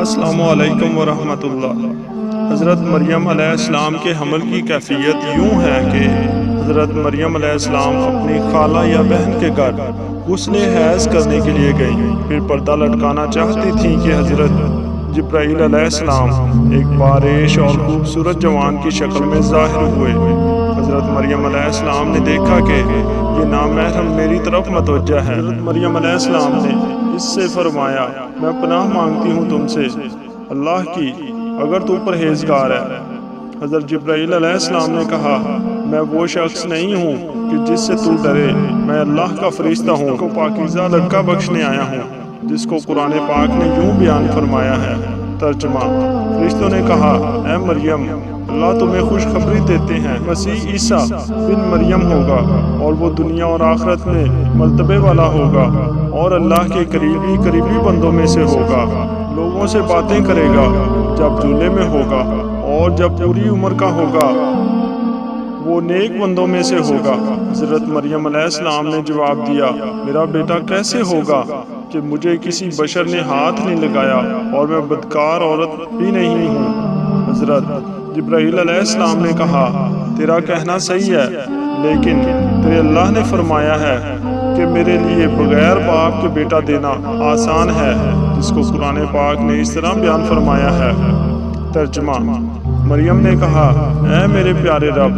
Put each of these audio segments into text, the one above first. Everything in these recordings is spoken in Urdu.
السلام علیکم ورحمۃ اللہ۔ حضرت مریم علیہ السلام کے حمل کی کیفیت یوں ہے کہ حضرت مریم علیہ السلام اپنی خالہ یا بہن کے گھر غسل حیض کرنے کے لیے گئیں، پھر پردہ لٹکانا چاہتی تھیں کہ حضرت جبرائیل علیہ السلام ایک بارش اور خوبصورت جوان کی شکل میں ظاہر ہوئے۔ حضرت مریم علیہ السلام نے دیکھا کہ یہ نامحرم میری طرف متوجہ ہے۔ حضرت مریم علیہ السلام نے اس سے فرمایا، میں پناہ مانگتی ہوں تم سے اللہ کی، اگر تو پرہیزگار ہے۔ حضرت جبرائیل علیہ السلام نے کہا، میں وہ شخص نہیں ہوں کہ جس سے تو ڈرے، میں اللہ کا فرشتہ ہوں کو پاکیزہ لڑکا بخشنے آیا ہوں، جس کو قرآن پاک نے یوں بیان فرمایا ہے۔ ترجمہ: فرشتوں نے کہا، اے مریم، اللہ تمہیں خوشخبری دیتے ہیں، مسیح عیسیٰ بن مریم ہوگا اور وہ دنیا اور آخرت میں مرتبے والا ہوگا اور اللہ کے قریبی بندوں میں سے ہوگا۔ لوگوں سے باتیں کرے گا جب جھولے میں ہوگا، اور جب پوری عمر کا ہوگا وہ نیک بندوں میں سے ہوگا۔ حضرت مریم علیہ السلام نے جواب دیا، میرا بیٹا کیسے ہوگا کہ مجھے کسی بشر نے ہاتھ نہیں لگایا اور میں بدکار عورت بھی نہیں ہوں۔ حضرت جبرائیل علیہ السلام نے کہا، تیرا کہنا صحیح ہے، لیکن تیرے اللہ نے فرمایا ہے کہ میرے لیے بغیر باپ کے بیٹا دینا آسان ہے، جس کو قرآن پاک نے اس طرح بیان فرمایا ہے۔ ترجمہ: مریم نے کہا، اے میرے پیارے رب،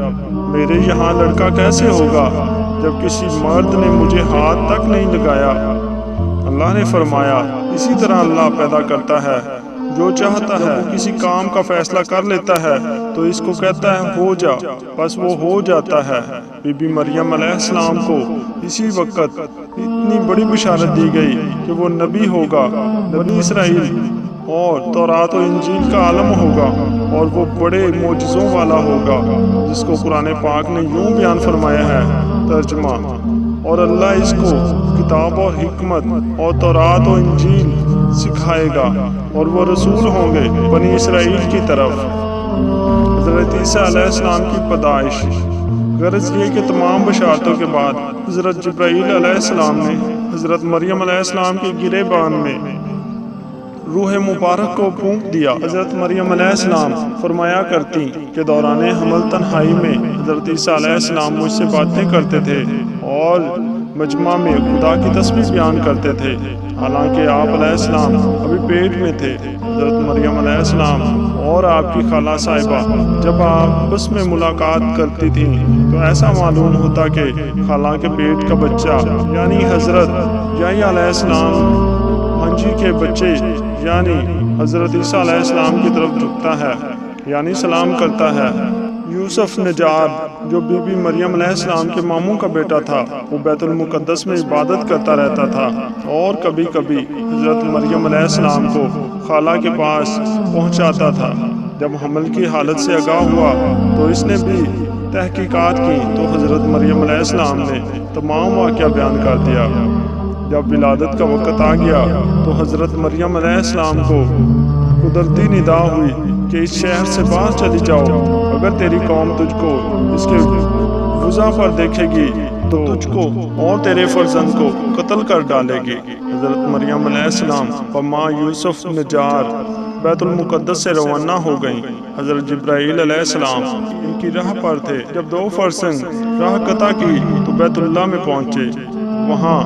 میرے یہاں لڑکا کیسے ہوگا جب کسی مرد نے مجھے ہاتھ تک نہیں لگایا؟ اللہ نے فرمایا، اسی طرح اللہ پیدا کرتا ہے جو چاہتا ہے، کسی کام کا فیصلہ کر لیتا ہے تو اس کو کہتا ہے ہو جا، بس وہ ہو جاتا ہے۔ بی بی مریم علیہ السلام کو اسی وقت اتنی بڑی بشارت دی گئی کہ وہ نبی ہوگا، بنی اسرائیل اور تورات و انجیل کا عالم ہوگا، اور وہ بڑے معجزوں والا ہوگا، جس کو قرآن پاک نے یوں بیان فرمایا ہے۔ ترجمہ: اور اللہ اس کو کتاب اور حکمت اور تورات و انجیل سکھائے گا، اور وہ رسول ہوں گے بنی اسرائیل کی طرف۔ حضرت عیسیٰ علیہ السلام کی پیدائش۔ غرض یہ کہ تمام بشارتوں کے بعد حضرت جبرائیل علیہ السلام نے حضرت مریم علیہ السلام کے گریبان میں روح مبارک کو پھونک دیا۔ حضرت مریم علیہ السلام فرمایا کرتی کہ دوران حمل تنہائی میں حضرت عیسیٰ علیہ السلام مجھ سے باتیں کرتے تھے اور مجمع میں خدا کی تسبیح بیان کرتے تھے، حالانکہ آپ علیہ السلام ابھی پیٹ میں تھے۔ حضرت مریم علیہ السلام اور آپ کی خالہ صاحبہ جب آپس میں ملاقات کرتی تھیں تو ایسا معلوم ہوتا کہ خالہ کے پیٹ کا بچہ یعنی حضرت یحییٰ علیہ السلام ہنجی کے بچے یعنی حضرت عیسیٰ علیہ السلام کی طرف جھکتا ہے، یعنی سلام کرتا ہے۔ یوسف نجار جو بی بی مریم علیہ السلام کے ماموں کا بیٹا تھا، وہ بیت المقدس میں عبادت کرتا رہتا تھا، اور کبھی کبھی حضرت مریم علیہ السلام کو خالہ کے پاس پہنچاتا تھا۔ جب حمل کی حالت سے آگاہ ہوا تو اس نے بھی تحقیقات کی تو حضرت مریم علیہ السلام نے تمام واقعہ بیان کر دیا۔ جب ولادت کا وقت آ گیا تو حضرت مریم علیہ السلام کو قدرتی ندا ہوئی کہ اس شہر سے باہر چلی جاؤ، اگر تیری قوم تجھ کو اس کے وضع پر دیکھے گی تو تجھ کو اور تیرے فرزند کو قتل کر ڈالے گی۔ حضرت مریم علیہ السلام اور ماں یوسف نجار بیت المقدس سے روانہ ہو گئیں۔ حضرت جبرائیل علیہ السلام ان کی راہ پر تھے۔ جب 2 فرسنگ راہ قطع کی تو بیت اللہ میں پہنچے۔ وہاں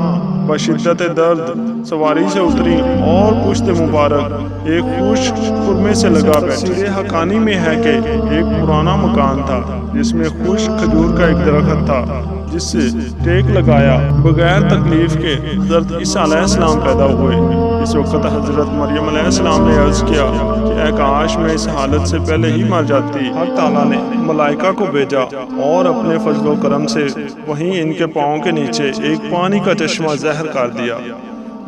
بشدت درد سواری سے اتری اور پشت مبارک ایک خشک خرمے سے لگا بیٹھی۔ سیر حقانی میں ہے کہ ایک پرانا مکان تھا جس میں خشک کھجور کا ایک درخت تھا، جس سے ٹیک لگایا بغیر تکلیف کے حضرت عیسیٰ علیہ السلام پیدا ہوئے۔ اس وقت حضرت مریم علیہ السلام نے عرض کیا کہ اے کاش میں اس حالت سے پہلے ہی مر جاتی۔ حق تعالیٰ نے ملائکہ کو بھیجا اور اپنے فضل و کرم سے وہیں ان کے پاؤں کے نیچے ایک پانی کا چشمہ ظاہر کر دیا۔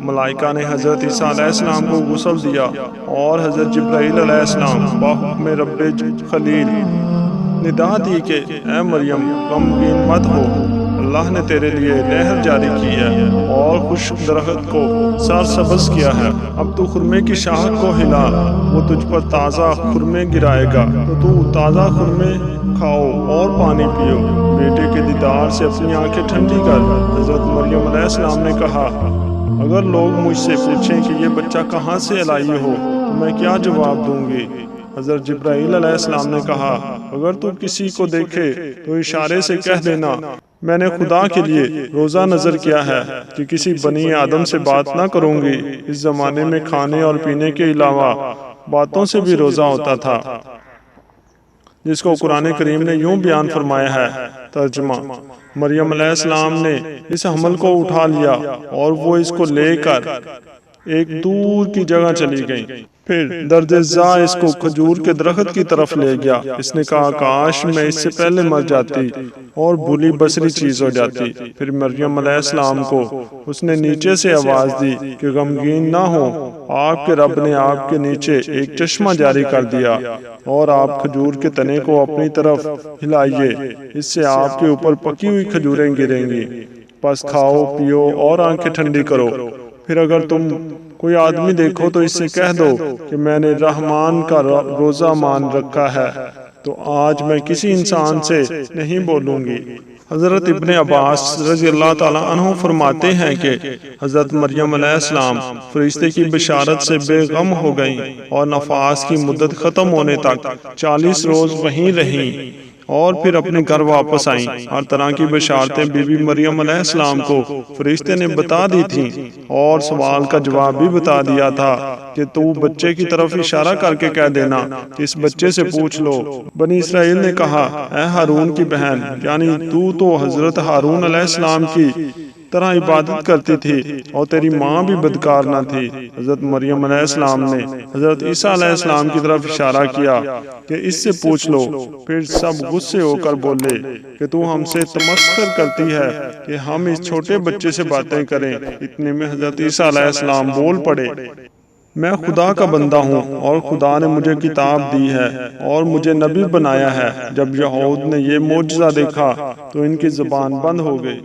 ملائکہ نے حضرت عیسیٰ علیہ السلام کو غسل دیا اور حضرت جبرائیل علیہ السلام بحکم رب خلیل ندا دی کہ اے مریم غمگین مت ہو، اللہ نے تیرے لیے نہر جاری کی ہے اور خشک درخت کو سرسبز کیا ہے۔ اب تو خرمے کی شاخ کو ہلا، وہ تجھ پر تازہ خرمے گرائے گا، تو تازہ خرمے کھاؤ اور پانی پیو، بیٹے کے دیدار سے اپنی آنکھیں ٹھنڈی کر۔ حضرت مریم علیہ السلام نے کہا، اگر لوگ مجھ سے پوچھیں کہ یہ بچہ کہاں سے لائی ہو تو میں کیا جواب دوں گی؟ حضرت جبرائیل علیہ السلام نے کہا اگر تو کسی کو دیکھے تو اشارے سے کہہ دینا میں نے خدا کے لیے روزہ نظر کیا ہے کہ کسی بنی آدم سے بات نہ کروں گی۔ اس زمانے میں کھانے اور پینے کے علاوہ باتوں سے بھی روزہ ہوتا تھا، جس کو قرآن کریم نے یوں بیان فرمایا ہے۔ ترجمہ: مریم علیہ السلام نے اس حمل کو اٹھا لیا اور وہ اس کو لے کر ایک دور کی جگہ چلی گئیں۔ پھر درد زا اس کو کھجور کے درخت کی طرف لے گیا۔ اس نے کہا کاش میں اس سے پہلے مر جاتی اور بھولی بسری چیز ہو جاتی۔ پھر مریم علیہ السلام کو اس نے نیچے سے آواز دی کہ غمگین نہ ہو، آپ کے رب نے آپ کے نیچے ایک چشمہ جاری کر دیا اور آپ کھجور کے تنے کو اپنی طرف ہلائیے، اس سے آپ کے اوپر پکی ہوئی کھجوریں گریں گی، پس کھاؤ پیو اور آنکھیں ٹھنڈی کرو۔ پھر اگر تم کوئی آدمی دیکھو تو اس سے کہہ دو کہ میں نے رحمان کا روزہ مان رکھا ہے، تو آج میں کسی انسان سے نہیں بولوں گی۔ حضرت ابن عباس رضی اللہ تعالیٰ عنہ فرماتے ہیں کہ حضرت مریم علیہ السلام فرشتے کی بشارت سے بے غم ہو گئیں اور نفاس کی مدت ختم ہونے تک 40 روز وہیں رہیں اور پھر اپنے گھر واپس آئیں۔ ہر طرح کی بشارتیں بی بی مریم علیہ السلام کو فرشتے نے بتا دی تھیں اور سوال کا جواب بھی بتا دیا تھا کہ تو بچے کی طرف اشارہ کر کے کہہ دینا کہ اس بچے سے پوچھ لو۔ بنی اسرائیل نے کہا اے ہارون کی بہن، یعنی تو حضرت ہارون علیہ السلام کی طرح عبادت کرتی تھی اور تیری ماں بھی بدکار نہ تھی۔ حضرت مریم علیہ السلام نے حضرت عیسیٰ علیہ السلام کی طرف اشارہ کیا کہ اس سے پوچھ لو۔ پھر سب غصے ہو کر بولے کہ تو ہم سے تمسخر کرتی ہے کہ ہم اس چھوٹے بچے سے باتیں کریں۔ اتنے میں حضرت عیسیٰ علیہ السلام بول پڑے میں خدا کا بندہ ہوں اور خدا نے مجھے کتاب دی ہے اور مجھے نبی بنایا ہے۔ جب یہود نے یہ معجزہ دیکھا تو ان کی زبان بند ہو گئی۔